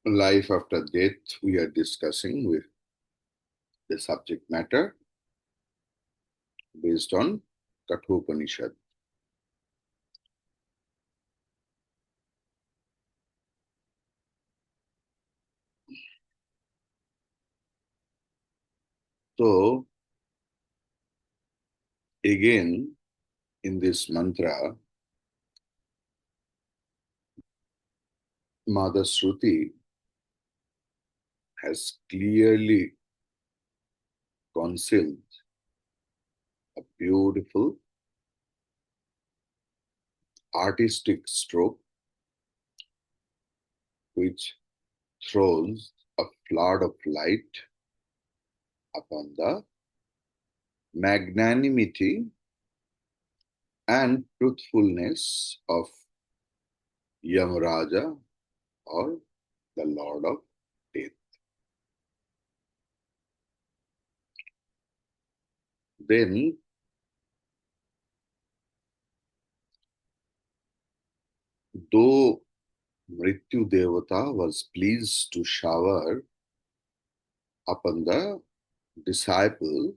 life after death we are discussing with the subject matter based on Kathopanishad. So again in this mantra, Mother Shruti has clearly concealed a beautiful artistic stroke which throws a flood of light upon the magnanimity and truthfulness of Yamaraja or the Lord of Death. Then, though Mrityu Devata was pleased to shower upon the disciple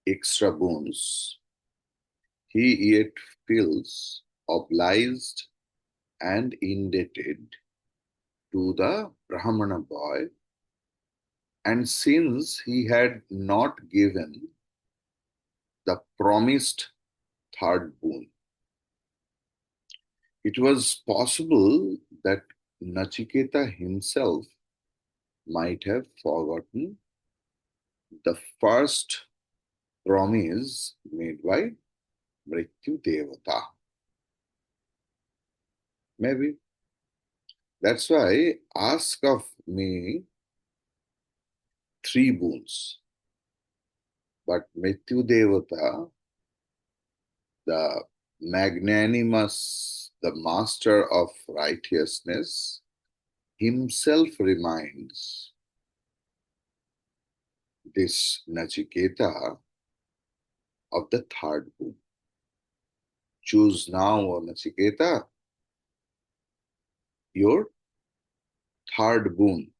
extra boons, he yet feels obliged and indebted to the Brahmana boy, and since he had not given the promised third boon, it was possible that Nachiketa himself might have forgotten the first promise made by Mrityu Devata. Maybe. That's why ask of me three boons. But Mrityu Devata, the magnanimous, the master of righteousness, himself reminds this Nachiketa of the third boon. Choose now, O Nachiketa, your third boon.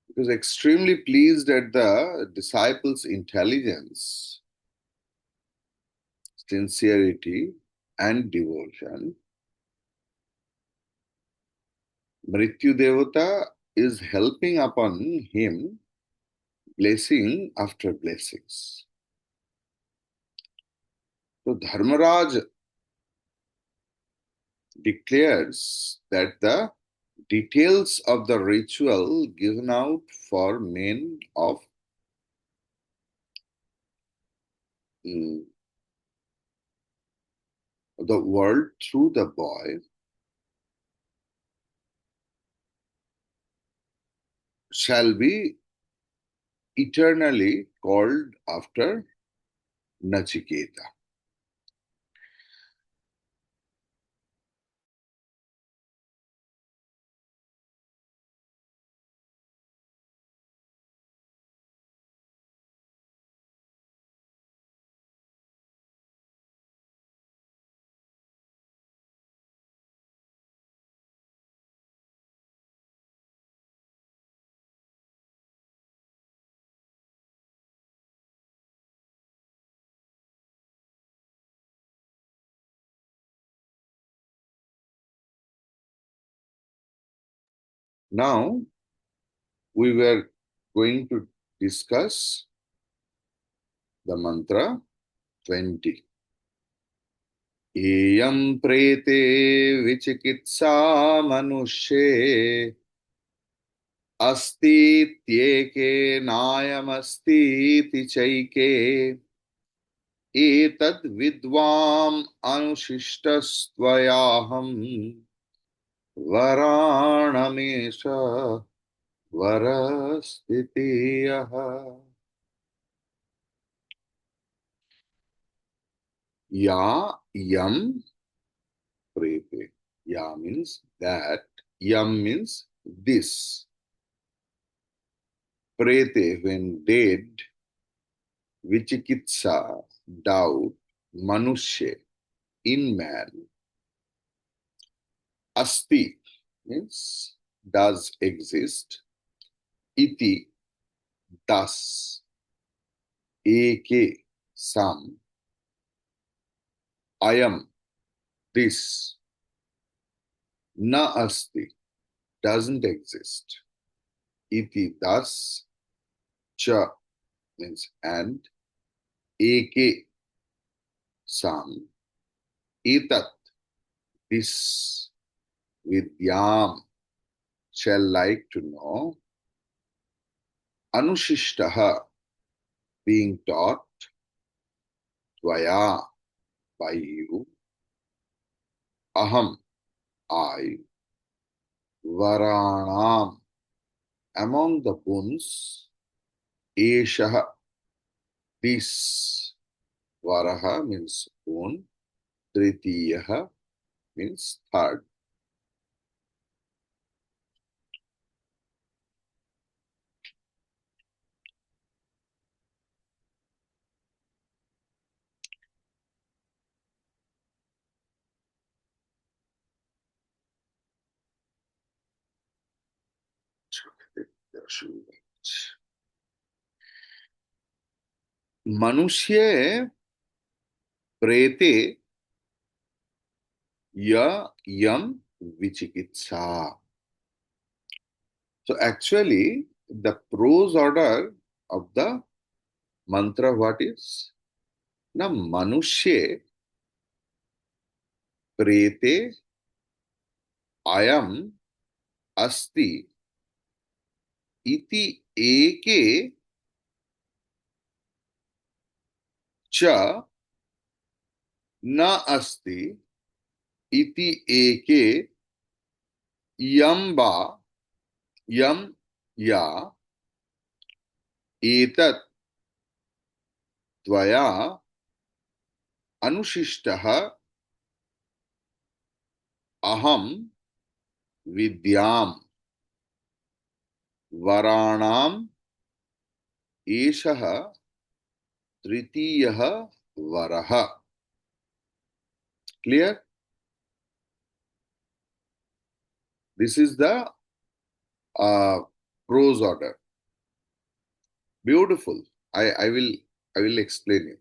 Because extremely pleased at the disciples' intelligence, sincerity, and devotion, Mrityu Devata is helping upon him blessing after blessings. So Dharmaraj declares that the details of the ritual given out for men of mm, the world through the boy shall be eternally called after Nachiketa. Now we were going to discuss the mantra 20. Iyam prete vichikitsa manushe अस्तीत्येके नायमस्तीति चैके एतद् विद्वाम् अनुशिष्टस्त्वयाहम् वराणमेष वरस्थितियः. या yam prete. Ya means that, yam means this. Prete, when dead, vichikitsa, doubt, manushya, in man, asti means does exist. Iti thus. Eke some. Ayam this. Na asti doesn't exist. Iti thus. Cha means and. Eke some. Etat this. Vidyam shall like to know. Anushishtaha being taught. Tvaya by you. Aham I. Varanam among the boons. Eshaha this. Varaha means boon. Tritiyaha means third. मनुष्य प्रेते यम vichikitsa. So actually, the prose order of the mantra what is? Na manushye prete ayam asti iti eke cha na asti iti eke yamba yam ya etat tvaya अनुशिष्टः अहम विद्याम वराणाम एषः तृतीयः वरः. Clear? This is the prose order. Beautiful. I will explain you.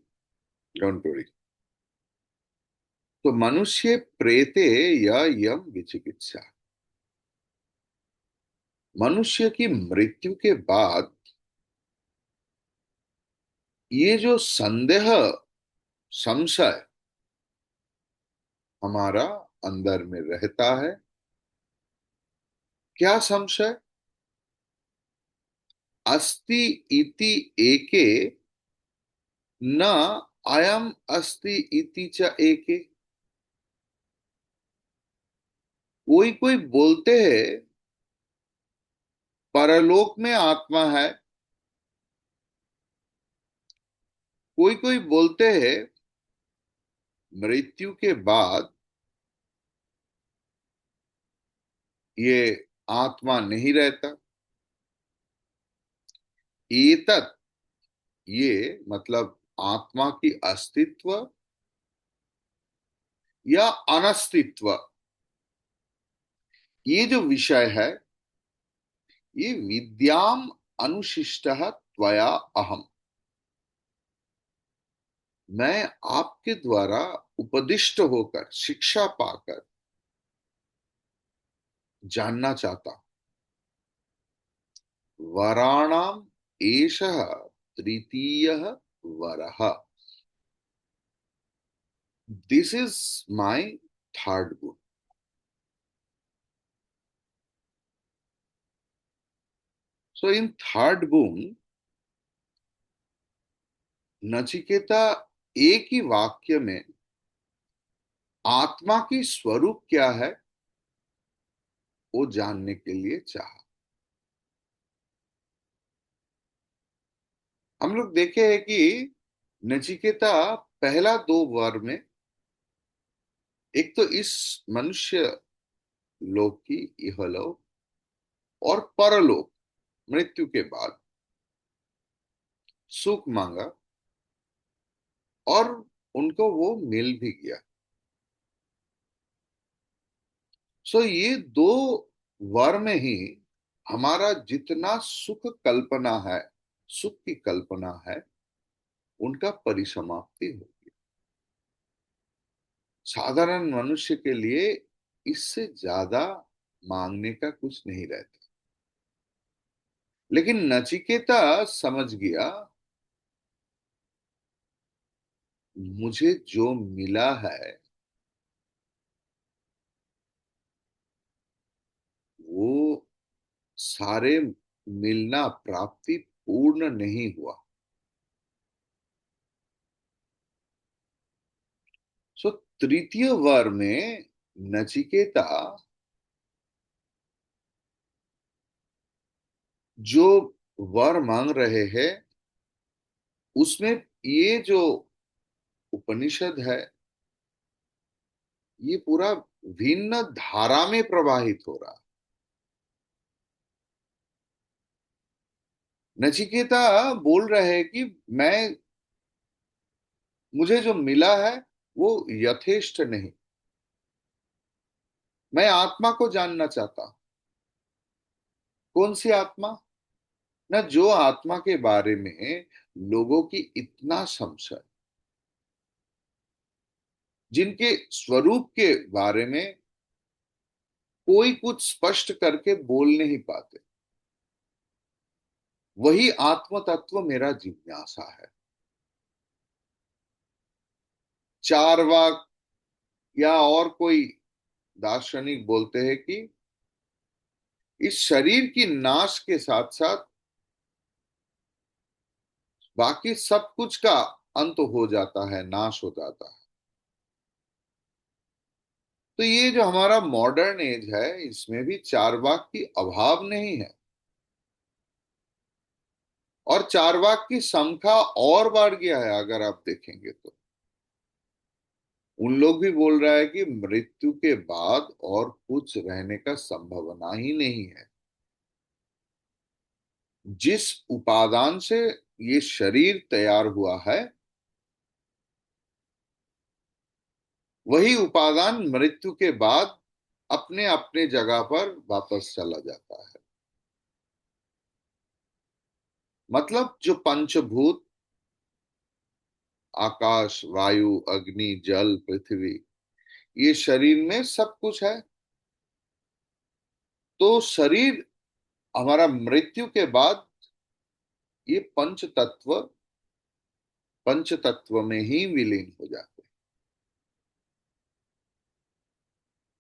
Don't worry. तो मनुष्य प्रेते यम विचिकित्सा. मनुष्य की मृत्यु के बाद ये जो संदेह संशय हमारा अंदर में रहता है, क्या संशय? अस्ति इति एके न अयम अस्ति इति च एके. कोई कोई बोलते हैं परलोक में आत्मा है, कोई कोई बोलते हैं मृत्यु के बाद ये आत्मा नहीं रहता. एतत् ये मतलब आत्मा की अस्तित्व या अनस्तित्व, ये जो विषय है ये विद्याम अनुशिष्टः त्वया अहम. मैं आपके द्वारा उपदिष्ट होकर शिक्षा पाकर जानना चाहता हूं. वराणाम एषः तृतीयः वरः. दिस इज माय थर्ड गुण. So in third गुण नचिकेता एक ही वाक्य में आत्मा की स्वरूप क्या है वो जानने के लिए चाहा. हम लोग देखे हैं कि नचिकेता पहला दो वर में एक तो इस मनुष्य लोक की इहलोक और परलोक मृत्यु के बाद सुख मांगा और उनको वो मिल भी गया. सो ये दो वर में ही हमारा जितना सुख कल्पना है, सुख की कल्पना है, उनका परिसमाप्ति होगी। साधारण मनुष्य के लिए इससे ज्यादा मांगने का कुछ नहीं रहता। लेकिन नचिकेता समझ गया, मुझे जो मिला है वो सारे मिलना प्राप्ति पूर्ण नहीं हुआ। सो तृतीय वर में नचिकेता जो वर मांग रहे हैं, उसमें ये जो उपनिषद है, ये पूरा भिन्न धारा में प्रवाहित हो रहा। नचिकेता बोल रहे हैं कि मैं, मुझे जो मिला है वो यथेष्ट नहीं। मैं आत्मा को जानना चाहता हूं। कौन सी आत्मा? न जो आत्मा के बारे में लोगों की इतना संशय, जिनके स्वरूप के बारे में कोई कुछ स्पष्ट करके बोल नहीं पाते, वही आत्म तत्व मेरा जिज्ञासा है। चारवाक या और कोई दार्शनिक बोलते हैं कि इस शरीर की नाश के साथ साथ बाकी सब कुछ का अंत हो जाता है, नाश हो जाता है। तो ये जो हमारा मॉडर्न एज है, इसमें भी चारवाक की अभाव नहीं है। और चारवाक की संख्या और बढ़ गया है, अगर आप देखेंगे तो। उन लोग भी बोल रहा है कि मृत्यु के बाद और कुछ रहने का संभावना ही नहीं है। जिस उपादान से ये शरीर तैयार हुआ है, वही उपादान मृत्यु के बाद अपने अपने जगह पर वापस चला जाता है। मतलब जो पंचभूत, आकाश, वायु, अग्नि, जल, पृथ्वी, ये शरीर में सब कुछ है। तो शरीर हमारा मृत्यु के बाद ये पंच तत्व में ही विलीन हो जाते हैं।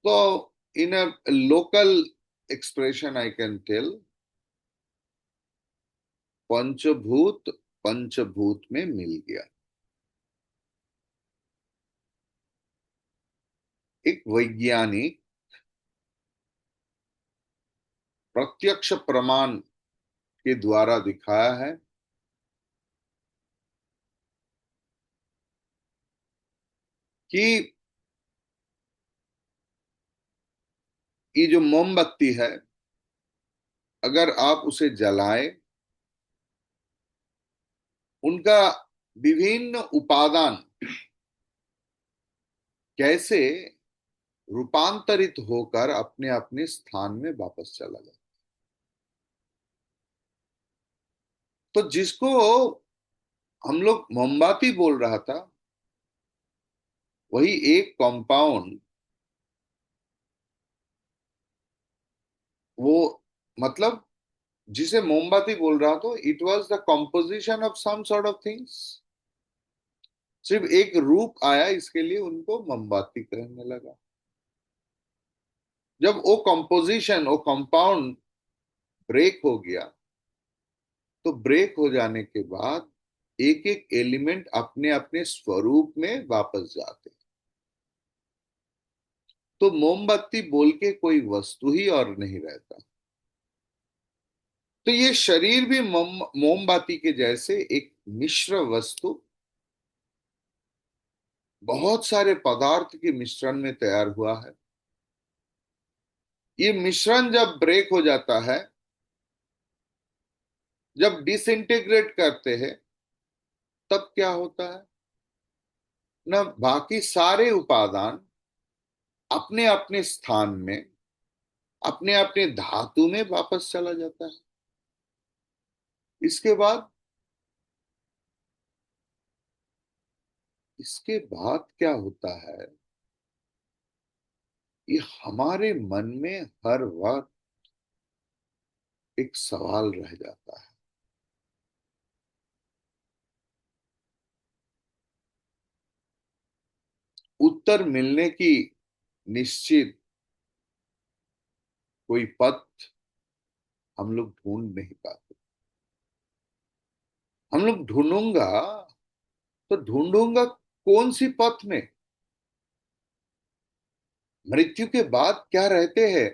तो in a local expression I can tell, पंचभूत पंचभूत में मिल गया। एक वैज्ञानिक प्रत्यक्ष प्रमाण के द्वारा दिखाया है कि ये जो मोमबत्ती है, अगर आप उसे जलाएं, उनका विभिन्न उपादान कैसे रूपांतरित होकर अपने अपने स्थान में वापस चला जाता। तो जिसको हम लोग मोमबत्ती बोल रहा था, वही एक कंपाउंड, वो मतलब जिसे मोमबत्ती बोल रहा था, it was the composition of some sort of things. सिर्फ एक रूप आया, इसके लिए उनको मोमबत्ती कहने लगा। जब वो कंपोजिशन, वो कंपाउंड ब्रेक हो गया, तो ब्रेक हो जाने के बाद एक एक एलिमेंट अपने अपने स्वरूप में वापस जाते। तो मोमबत्ती बोल के कोई वस्तु ही और नहीं रहता। तो ये शरीर भी मोमबत्ती के जैसे एक मिश्र वस्तु, बहुत सारे पदार्थ के मिश्रण में तैयार हुआ है। ये मिश्रण जब ब्रेक हो जाता है, जब डिसइंटीग्रेट करते हैं, तब क्या होता है ना, बाकी सारे उपादान अपने अपने स्थान में अपने अपने धातु में वापस चला जाता है। इसके बाद इसके बाद क्या होता है, ये हमारे मन में हर वक्त एक सवाल रह जाता है। उत्तर मिलने की निश्चित कोई पथ हम लोग ढूंढ नहीं पाते। हम लोग ढूंढूंगा तो ढूंढूंगा कौन सी पथ में, मृत्यु के बाद क्या रहते हैं,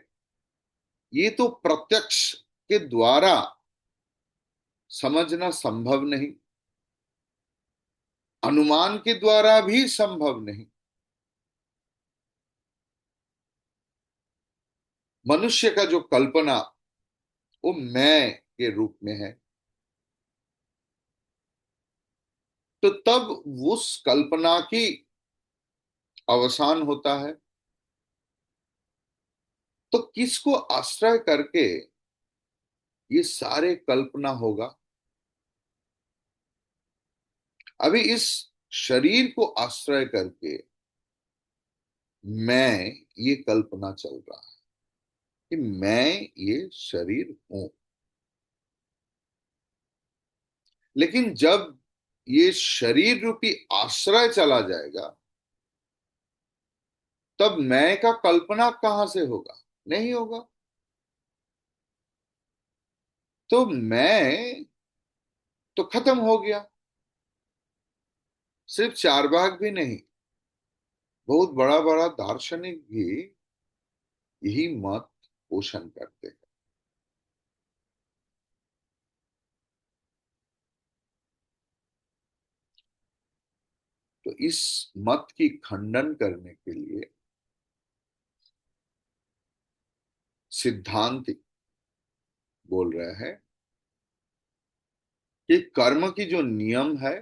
ये तो प्रत्यक्ष के द्वारा समझना संभव नहीं, अनुमान के द्वारा भी संभव नहीं। मनुष्य का जो कल्पना, वो मैं के रूप में है। तो तब उस कल्पना की अवसान होता है, तो किसको आश्रय करके ये सारे कल्पना होगा। अभी इस शरीर को आश्रय करके मैं ये कल्पना चल रहा है कि मैं ये शरीर हूं। लेकिन जब ये शरीर रूपी आश्रय चला जाएगा, तब मैं का कल्पना कहां से होगा, नहीं होगा। तो मैं तो खत्म हो गया। सिर्फ चारवाक भी नहीं, बहुत बड़ा बड़ा दार्शनिक भी यही मत पोषण करते हैं। तो इस मत की खंडन करने के लिए सिद्धांत बोल रहे हैं कि कर्म की जो नियम है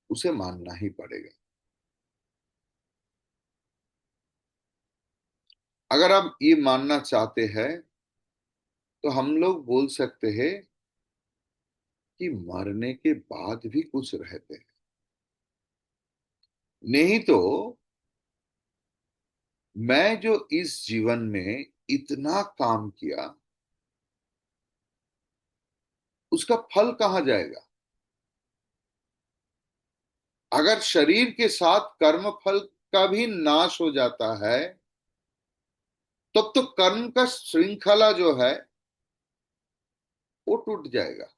उसे मानना ही पड़ेगा। अगर आप ये मानना चाहते हैं तो हम लोग बोल सकते हैं कि मरने के बाद भी कुछ रहते हैं। नहीं तो मैं जो इस जीवन में इतना काम किया, उसका फल कहां जाएगा। अगर शरीर के साथ कर्म फल का भी नाश हो जाता है, तब तो कर्म का श्रृंखला जो है वो टूट जाएगा।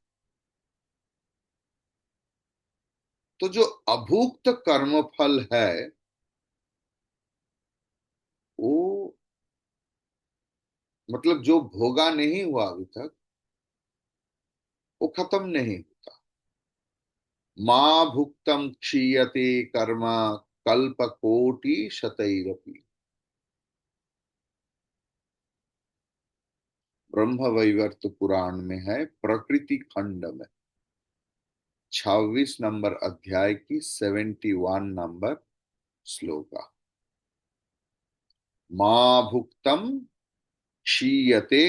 तो जो अभुक्त कर्म फल है, वो मतलब जो भोगा नहीं हुआ अभी तक, वो खत्म नहीं होता। माँ भुक्तम क्षीयते कर्म कल्प कोटि शतैरपि। ब्रह्म वैवर्त पुराण में है, प्रकृति खंड में 26 नंबर अध्याय की 71 नंबर श्लोका। माँ भुक्तम क्षीयते,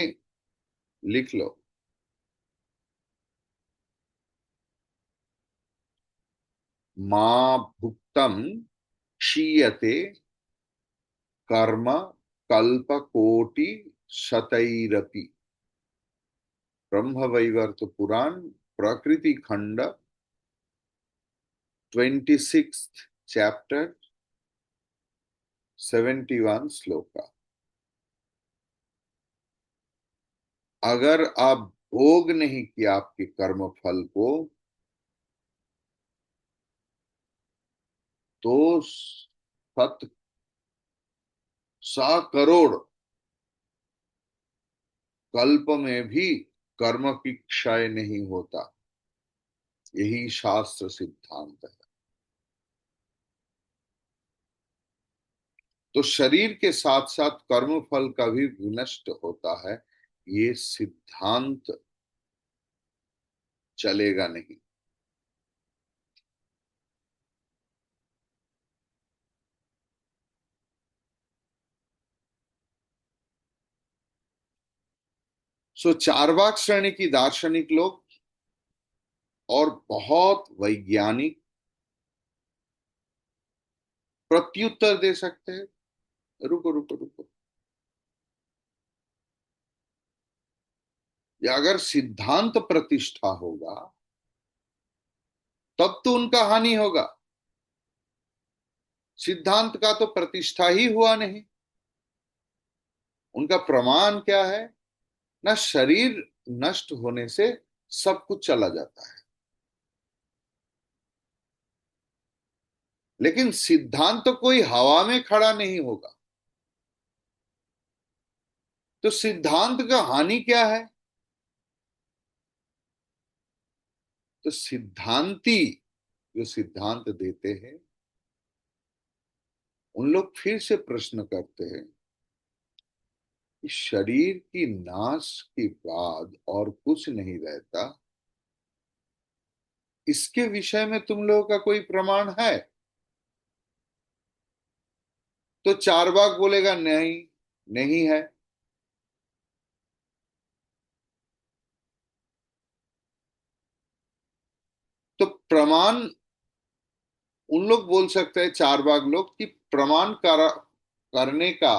लिख लो। माँ भुक्तम क्षीयते कर्म कल्प कोटि शतैरपि। ब्रह्म वैवर्त पुराण प्रकृति खंड 26 चैप्टर 71 श्लोका। अगर आप भोग नहीं किया आपके कर्म फल को, तो 100 करोड़ कल्प में भी कर्म की क्षय नहीं होता। यही शास्त्र सिद्धांत है। तो शरीर के साथ साथ कर्म फल का भी विनष्ट होता है, ये सिद्धांत चलेगा नहीं। सो चारवाक श्रेणी की दार्शनिक लोग और बहुत वैज्ञानिक प्रत्युत्तर दे सकते हैं। रुको रुको रुको, या अगर सिद्धांत प्रतिष्ठा होगा तब तो उनका हानि होगा। सिद्धांत का तो प्रतिष्ठा ही हुआ नहीं। उनका प्रमाण क्या है? ना शरीर नष्ट होने से सब कुछ चला जाता है। लेकिन सिद्धांत तो कोई हवा में खड़ा नहीं होगा। तो सिद्धांत का हानि क्या है? तो सिद्धांती जो सिद्धांत देते हैं उन लोग फिर से प्रश्न करते हैं कि शरीर की नाश के बाद और कुछ नहीं रहता, इसके विषय में तुम लोगों का कोई प्रमाण है? तो चारवाक बोलेगा नहीं, नहीं है। तो प्रमाण उन लोग बोल सकते हैं, चारवाक लोग, कि करने का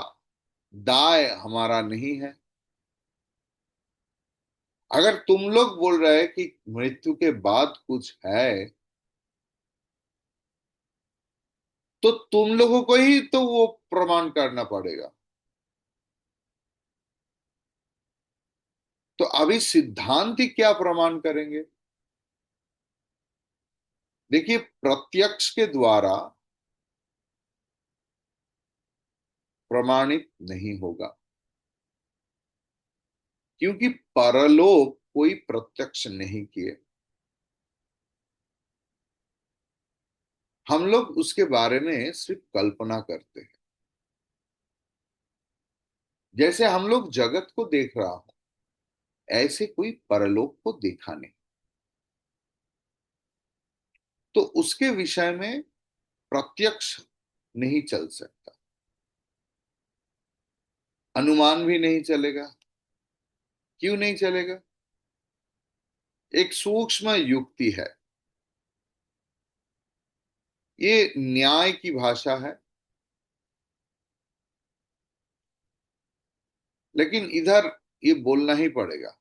दाय हमारा नहीं है। अगर तुम लोग बोल रहे हैं कि मृत्यु के बाद कुछ है, तो तुम लोगों को ही तो वो प्रमाण करना पड़ेगा। तो अभी सिद्धांत ही क्या प्रमाण करेंगे? देखिए, प्रत्यक्ष के द्वारा प्रमाणित नहीं होगा, क्योंकि परलोक कोई प्रत्यक्ष नहीं किए। हम लोग उसके बारे में सिर्फ कल्पना करते हैं। जैसे हम लोग जगत को देख रहा हो, ऐसे कोई परलोक को देखा नहीं। तो उसके विषय में प्रत्यक्ष नहीं चल सकता, अनुमान भी नहीं चलेगा। क्यों नहीं चलेगा? एक सूक्ष्म युक्ति है, ये न्याय की भाषा है। लेकिन इधर ये बोलना ही पड़ेगा।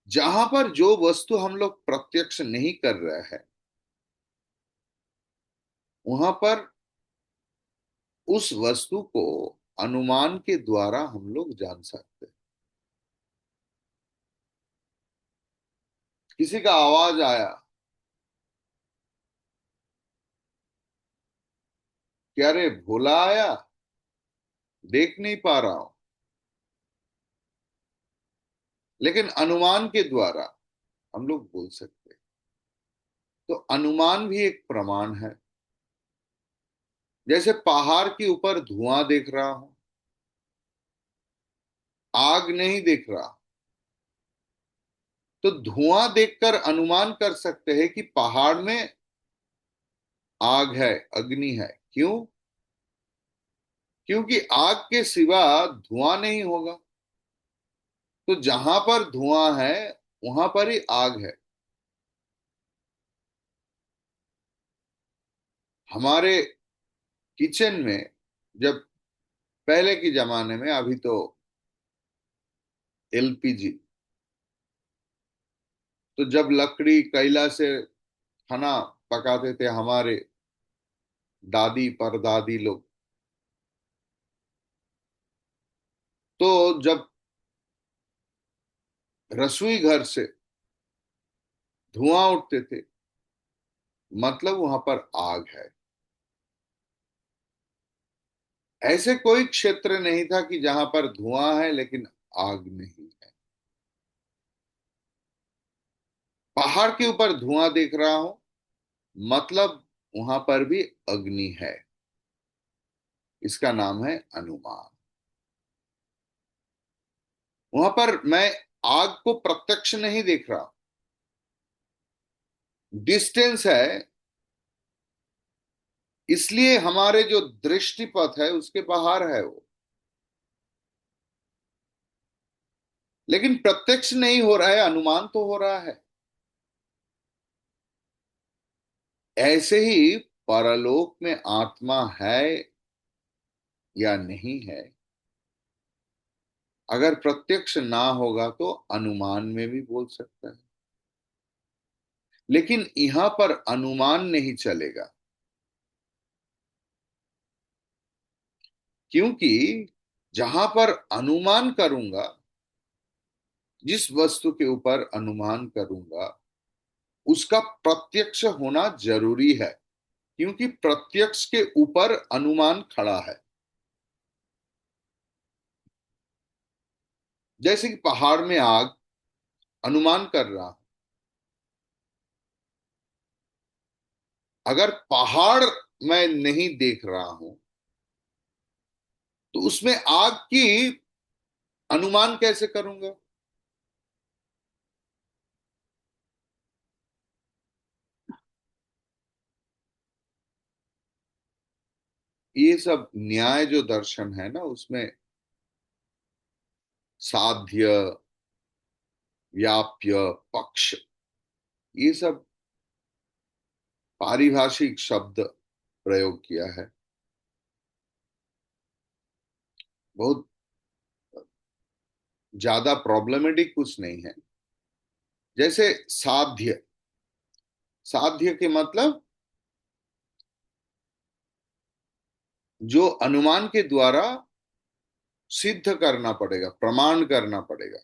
जहां पर जो वस्तु हम लोग प्रत्यक्ष नहीं कर रहे हैं, वहां पर उस वस्तु को अनुमान के द्वारा हम लोग जान सकते हैं। किसी का आवाज आया, क्या रे भोला आया, देख नहीं पा रहा हूं। लेकिन अनुमान के द्वारा हम लोग बोल सकते हैं। तो अनुमान भी एक प्रमाण है। जैसे पहाड़ के ऊपर धुआं देख रहा हूं, आग नहीं देख रहा, तो धुआं देखकर अनुमान कर सकते हैं कि पहाड़ में आग है, अग्नि है। क्यों? क्योंकि आग के सिवा धुआं नहीं होगा। तो जहां पर धुआं है वहां पर ही आग है। हमारे किचन में, जब पहले के जमाने में, अभी तो एलपीजी, तो जब लकड़ी कोयला से खाना पकाते थे हमारे दादी परदादी लोग, तो जब रसोई घर से धुआं उठते थे, मतलब वहां पर आग है। ऐसे कोई क्षेत्र नहीं था कि जहां पर धुआं है लेकिन आग नहीं है। पहाड़ के ऊपर धुआं देख रहा हूं, मतलब वहां पर भी अग्नि है। इसका नाम है अनुमान। वहां पर मैं आग को प्रत्यक्ष नहीं देख रहा, डिस्टेंस है। इसलिए हमारे जो दृष्टिपथ है उसके बाहर है वो। लेकिन प्रत्यक्ष नहीं हो रहा है, अनुमान तो हो रहा है। ऐसे ही परलोक में आत्मा है या नहीं है, अगर प्रत्यक्ष ना होगा तो अनुमान में भी बोल सकता है। लेकिन यहां पर अनुमान नहीं चलेगा, क्योंकि जहां पर अनुमान करूंगा, जिस वस्तु के ऊपर अनुमान करूंगा, उसका प्रत्यक्ष होना जरूरी है, क्योंकि प्रत्यक्ष के ऊपर अनुमान खड़ा है। जैसे कि पहाड़ में आग, अनुमान कर रहा हूं। अगर पहाड़ मैं नहीं देख रहा हूं, तो उसमें आग की अनुमान कैसे करूंगा? ये सब न्याय जो दर्शन है ना, उसमें साध्य, व्याप्य, पक्ष, ये सब पारिभाषिक शब्द प्रयोग किया है। बहुत ज्यादा प्रॉब्लमेटिक कुछ नहीं है। जैसे साध्य, साध्य के मतलब जो अनुमान के द्वारा सिद्ध करना पड़ेगा, प्रमाण करना पड़ेगा।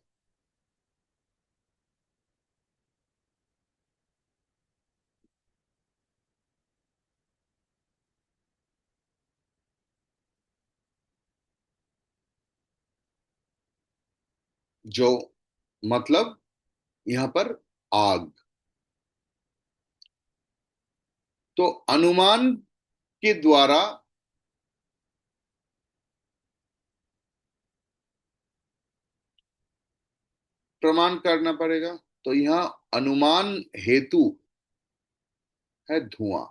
जो मतलब यहां पर आग, तो अनुमान के द्वारा प्रमाण करना पड़ेगा। तो यहां अनुमान हेतु है धुआं।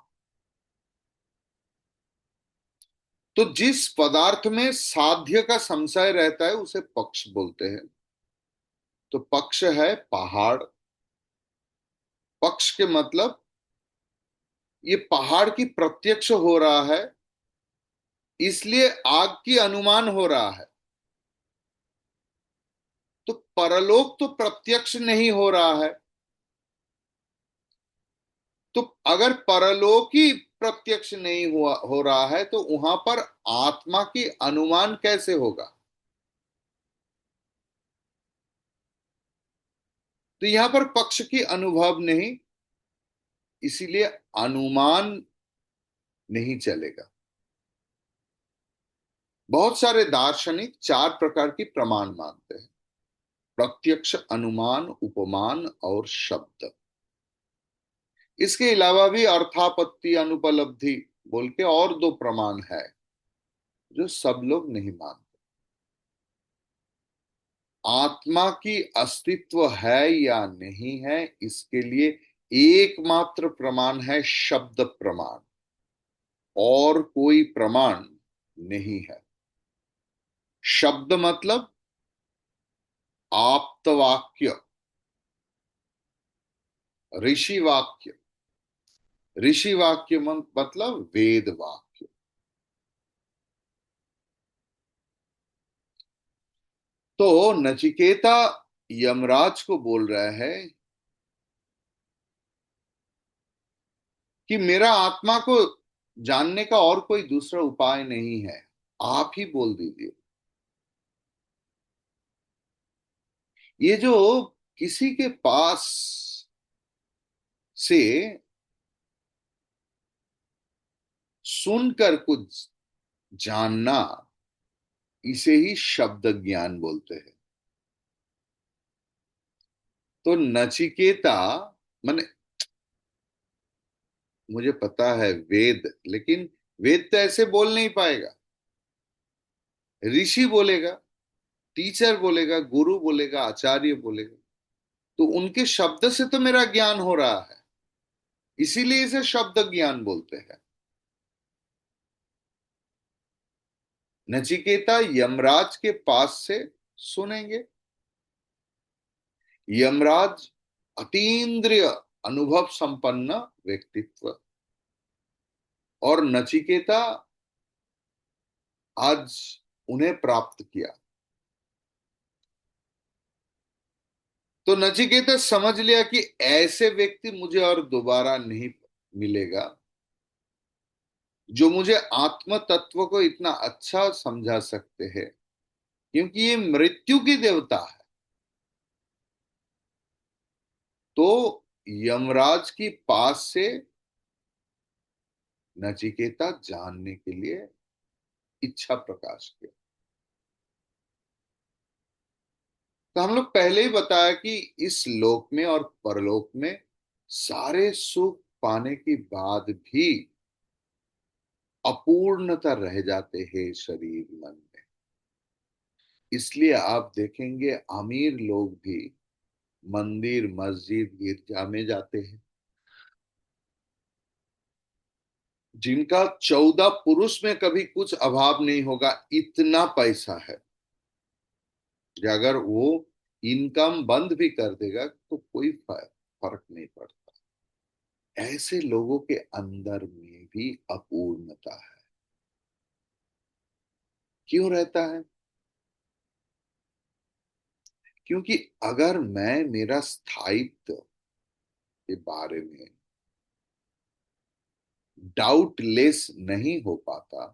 तो जिस पदार्थ में साध्य का संशय रहता है उसे पक्ष बोलते हैं। तो पक्ष है पहाड़। पक्ष के मतलब ये पहाड़ की प्रत्यक्ष हो रहा है, इसलिए आग की अनुमान हो रहा है। तो परलोक तो प्रत्यक्ष नहीं हो रहा है। तो अगर परलोक ही प्रत्यक्ष नहीं हुआ हो रहा है, तो वहां पर आत्मा की अनुमान कैसे होगा? तो यहां पर पक्ष की अनुभव नहीं, इसीलिए अनुमान नहीं चलेगा। बहुत सारे दार्शनिक चार प्रकार की प्रमाण मानते हैं: प्रत्यक्ष, अनुमान, उपमान और शब्द। इसके अलावा भी अर्थापत्ति, अनुपलब्धि बोल के और दो प्रमाण है, जो सब लोग नहीं मानते। आत्मा की अस्तित्व है या नहीं है, इसके लिए एकमात्र प्रमाण है शब्द प्रमाण, और कोई प्रमाण नहीं है। शब्द मतलब आप्तवाक्य, ऋषि वाक्य। ऋषि वाक्य मतलब वेद वाक्य। तो नचिकेता यमराज को बोल रहा है कि मेरा आत्मा को जानने का और कोई दूसरा उपाय नहीं है, आप ही बोल दीजिए। ये जो किसी के पास से सुनकर कुछ जानना, इसे ही शब्द ज्ञान बोलते हैं। तो नचिकेता, मैंने, मुझे पता है वेद, लेकिन वेद तो ऐसे बोल नहीं पाएगा। ऋषि बोलेगा, टीचर बोलेगा, गुरु बोलेगा, आचार्य बोलेगा। तो उनके शब्द से तो मेरा ज्ञान हो रहा है, इसीलिए इसे शब्द ज्ञान बोलते हैं। नचिकेता यमराज के पास से सुनेंगे, यमराज अतीन्द्रिय अनुभव संपन्न व्यक्तित्व, और नचिकेता आज उन्हें प्राप्त किया। तो नचिकेता समझ लिया कि ऐसे व्यक्ति मुझे और दोबारा नहीं मिलेगा जो मुझे आत्म तत्व को इतना अच्छा समझा सकते हैं, क्योंकि ये मृत्यु की देवता है। तो यमराज की पास से नचिकेता जानने के लिए इच्छा प्रकाश किया। तो हम लोग पहले ही बताया कि इस लोक में और परलोक में सारे सुख पाने के बाद भी अपूर्णता रह जाते हैं शरीर मन में। इसलिए आप देखेंगे अमीर लोग भी मंदिर मस्जिद गिरजा में जाते हैं। जिनका 14 पुरुष में कभी कुछ अभाव नहीं होगा, इतना पैसा है कि अगर वो इनकम बंद भी कर देगा तो कोई फर्क नहीं पड़ता। ऐसे लोगों के अंदर में भी अपूर्णता है। क्यों रहता है? क्योंकि अगर मैं मेरा स्थायित्व के बारे में डाउटलेस नहीं हो पाता,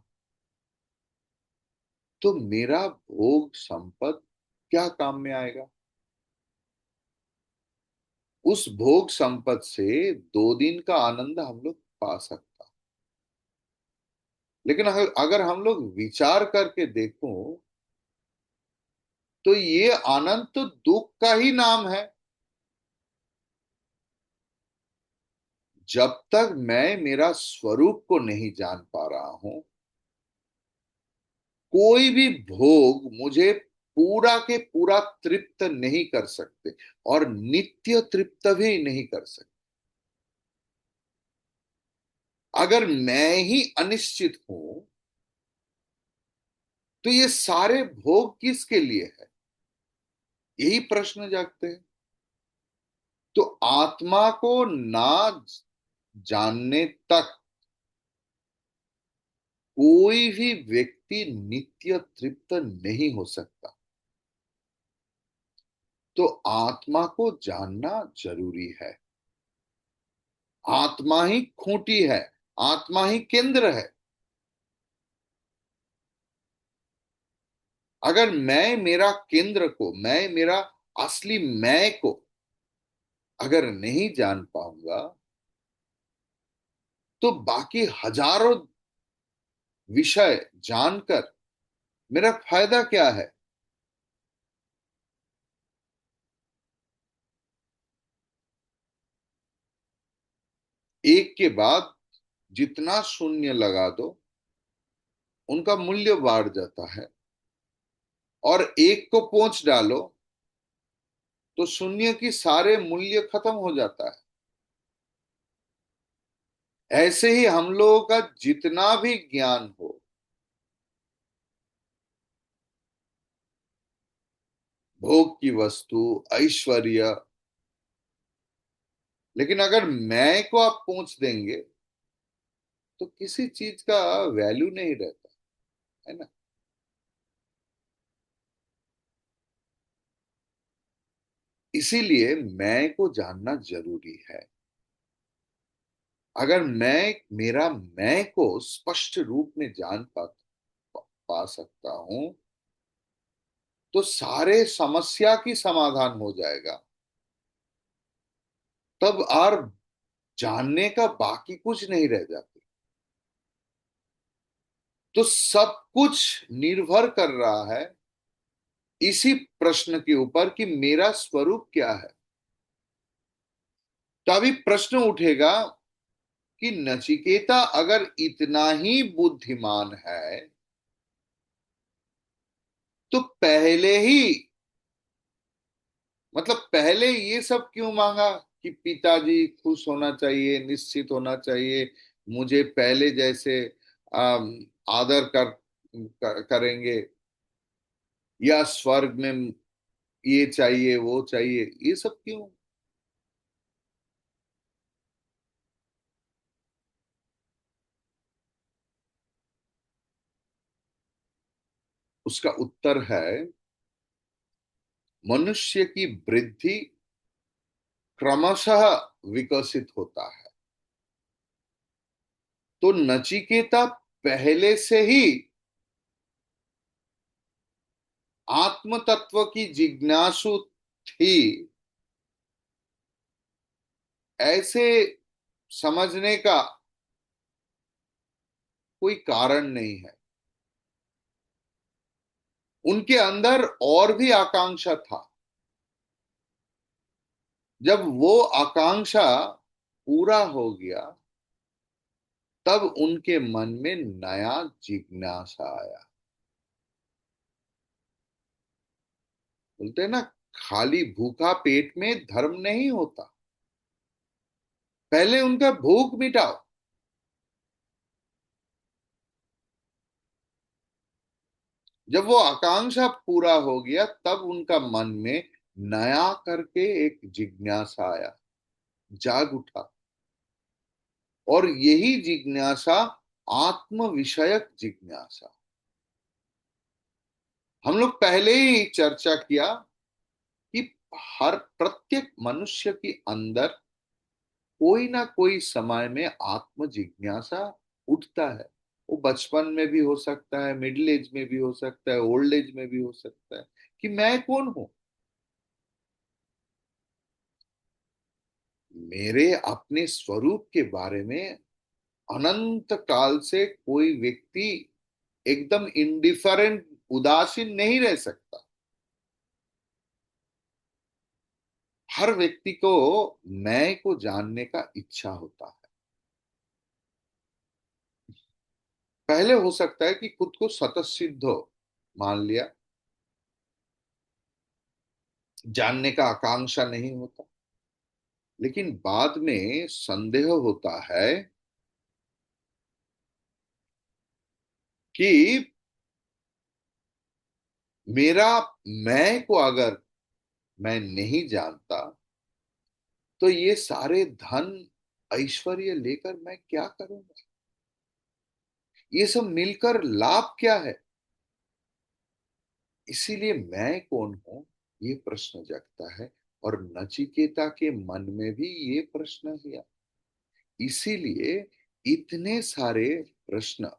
तो मेरा भोग संपद क्या काम में आएगा? उस भोग संपद से 2 दिन का आनंद हम लोग पा सकता, लेकिन अगर हम लोग विचार करके देखो तो ये आनंद तो दुख का ही नाम है। जब तक मैं मेरा स्वरूप को नहीं जान पा रहा हूं, कोई भी भोग मुझे पूरा के पूरा तृप्त नहीं कर सकते, और नित्य तृप्त भी नहीं कर सकते। अगर मैं ही अनिश्चित हूं तो ये सारे भोग किसके लिए है? यही प्रश्न जागते हैं। तो आत्मा को ना जानने तक कोई भी व्यक्ति नित्य तृप्त नहीं हो सकता। तो आत्मा को जानना जरूरी है। आत्मा ही खूंटी है, आत्मा ही केंद्र है। अगर मैं मेरा केंद्र को, मैं मेरा असली मैं को अगर नहीं जान पाऊंगा, तो बाकी हजारों विषय जानकर मेरा फायदा क्या है? एक के बाद जितना शून्य लगा दो उनका मूल्य बढ़ जाता है, और एक को पोंछ डालो तो शून्य की सारे मूल्य खत्म हो जाता है। ऐसे ही हम लोगों का जितना भी ज्ञान हो, भोग की वस्तु, ऐश्वर्य, लेकिन अगर मैं को आप पूछ देंगे तो किसी चीज का वैल्यू नहीं रहता है ना। इसीलिए मैं को जानना जरूरी है। अगर मैं मेरा मैं को स्पष्ट रूप में जान पा सकता हूं, तो सारे समस्या की समाधान हो जाएगा। तब और जानने का बाकी कुछ नहीं रह जाता। तो सब कुछ निर्भर कर रहा है इसी प्रश्न के ऊपर कि मेरा स्वरूप क्या है। तो अभी प्रश्न उठेगा कि नचिकेता अगर इतना ही बुद्धिमान है तो पहले ही, मतलब पहले ये सब क्यों मांगा कि पिताजी खुश होना चाहिए, निश्चित होना चाहिए, मुझे पहले जैसे आदर करेंगे, या स्वर्ग में ये चाहिए वो चाहिए, ये सब क्यों? उसका उत्तर है, मनुष्य की वृद्धि क्रमशः विकसित होता है। तो नचिकेता पहले से ही आत्म तत्व की जिज्ञासु थी, ऐसे समझने का कोई कारण नहीं है। उनके अंदर और भी आकांक्षा था। जब वो आकांक्षा पूरा हो गया, तब उनके मन में नया जिज्ञासा आया। बोलते हैं ना, खाली भूखा पेट में धर्म नहीं होता। पहले उनका भूख मिटाओ। जब वो आकांक्षा पूरा हो गया, तब उनका मन में नया करके एक जिज्ञासा आया, जाग उठा। और यही जिज्ञासा आत्म विषयक जिज्ञासा। हम लोग पहले ही चर्चा किया कि हर प्रत्येक मनुष्य के अंदर कोई ना कोई समय में आत्म जिज्ञासा उठता है। वो बचपन में भी हो सकता है, मिडिल एज में भी हो सकता है, ओल्ड एज में भी हो सकता है, कि मैं कौन हूं। मेरे अपने स्वरूप के बारे में अनंत काल से कोई व्यक्ति एकदम इंडिफरेंट, उदासीन नहीं रह सकता। हर व्यक्ति को मैं को जानने का इच्छा होता है। पहले हो सकता है कि खुद को स्वतःसिद्ध मान लिया, जानने का आकांक्षा नहीं होता। लेकिन बाद में संदेह होता है कि मेरा मैं को अगर मैं नहीं जानता, तो ये सारे धन ऐश्वर्य लेकर मैं क्या करूंगा? ये सब मिलकर लाभ क्या है? इसीलिए मैं कौन हूं, ये प्रश्न जगता है। और नचिकेता के मन में भी ये प्रश्न है। इसीलिए इतने सारे प्रश्न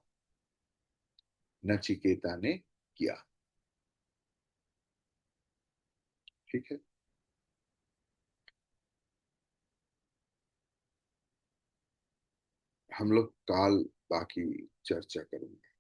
नचिकेता ने किया। ठीक है, हम लोग काल बाकी चर्चा करेंगे।